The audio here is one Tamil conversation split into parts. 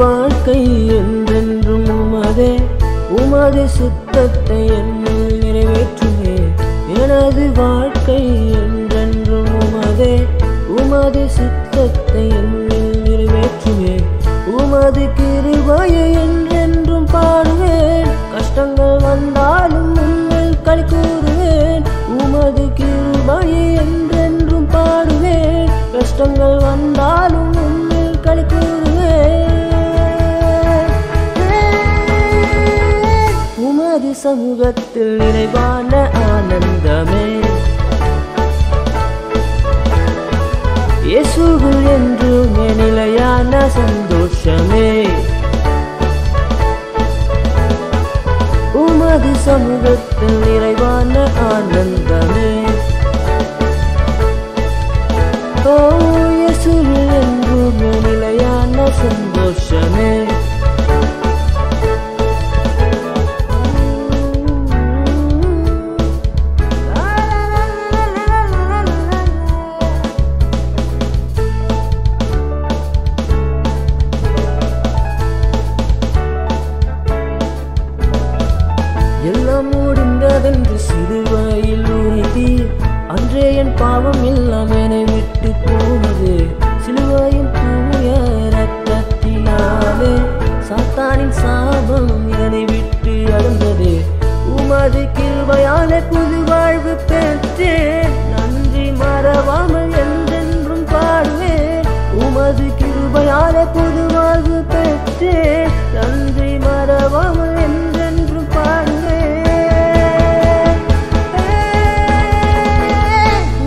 வாழ்க்கை என்றென்றும் உமதே, உமது சித்தத்தை என்னில் நிறைவேற்றுமே. எனது வாழ்க்கை என்றென்றும் உமதே, உமது சித்தத்தை என்னில் நிறைவேற்றுமே. உமது கிருபையை என்றென்றும் பாடுவேன், கஷ்டங்கள் வந்தாலும் உம்மில் களி கூறுவேன். உமது கிருபையை என்றென்றும் பாடுவேன், கஷ்டங்கள் வந்தாலும் உம்மில் களி கூறுவேன். உமது சமூகத்தில் நிறைவான ஆனந்தமே, இயேசுவில் என்றுமே நிலையான சந்தோஷமே. உமது சமூகத்தில் நிறைவான ஆனந்தமே, ஓ இயேசுவில் என்றுமே நிலையான சந்தோஷமே. எல்லாம் முடிந்ததென்று சிலுவையில் உரைத்தீர், அன்றே என் பாவம் எல்லாம் என்னை விட்டு போனது. சிலுவையின் தூய இரத்தத்தினாலே சாத்தானின் சாபம் என்னை விட்டு அகன்றது. உமது கிருபையாலே புது வாழ்வு பெற்றேன், நன்றி மறவாமல் என்றென்றும் பாடுவேன். உமது கிருபையாலே புது வாழ்வு பெற்றேன், நன்றி மறவாமல் என்றென்றும் பாடுவேன்.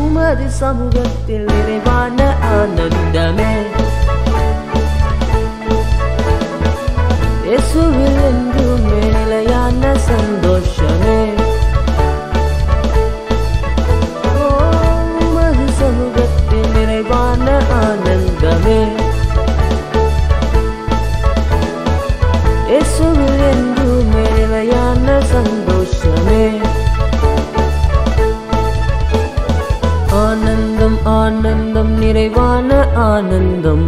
உமது சமூகத்தில் நிறைவான ஆனந்தமே, இயேசுவில் என்றுமே நிலையான சந்தோஷமே. உமது சமூகத்தில் நிறைவான ஆனந்தமே, இயேசுவில் என்றுமே நிலையான சந்தோஷமே. ஆனந்தம் ஆனந்தம் நிறைவான ஆனந்தம்,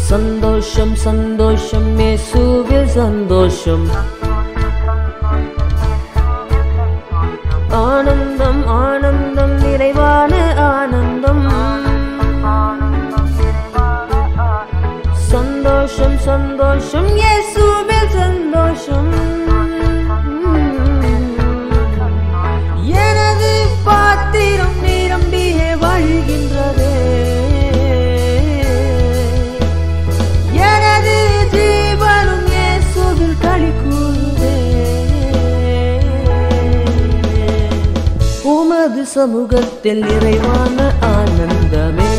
சந்தோஷம் சந்தோஷம் இயேசுவில் சந்தோஷம். ஆனந்தம் ஆனந்தம் நிறைவான ஆனந்தம், சந்தோஷம் சந்தோஷம் இயேசுவில் சந்தோஷம். எனது பாத்திரம் நிரம்பியே வழிகின்றதே, எனது ஜீவனும் இயேசுவில் களி கூறுதே. உமது சமூகத்தில் நிறைவான ஆனந்தமே,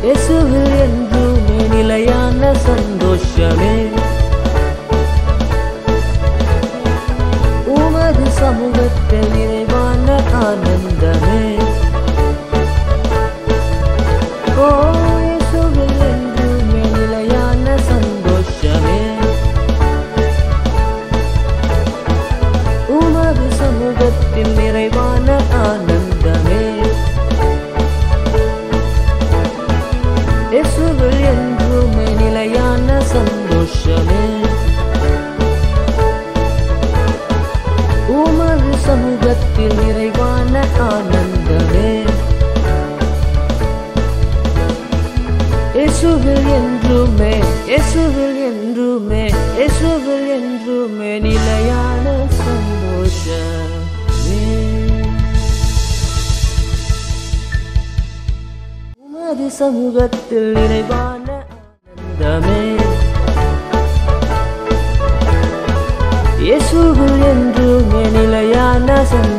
இயேசுவில் என்றுமே நிலையான சந்தோஷமே. உமது சமூகத்தில் நிறைவான ஆனந்தமே, ஓ இயேசுவில் என்றுமே நிலையான சந்தோஷமே. உமது சமூகத்தில் நிறைவான ஆனந்தமே, இயேசுவில் என்றுமே நிலையான சந்தோஷமே. உமது சமூகத்தில் நிறைவான ஆனந்தமே, இயேசுவில் என்றுமே இயேசுவில் என்றுமே இயேசுவில் என்றுமே நிலையான சந்தோஷமே. உமது சமூகத்தில் நிறைவான ஆனந்தமே, இயேசுவில் என்றுமே நிலையான சந்தோஷமே.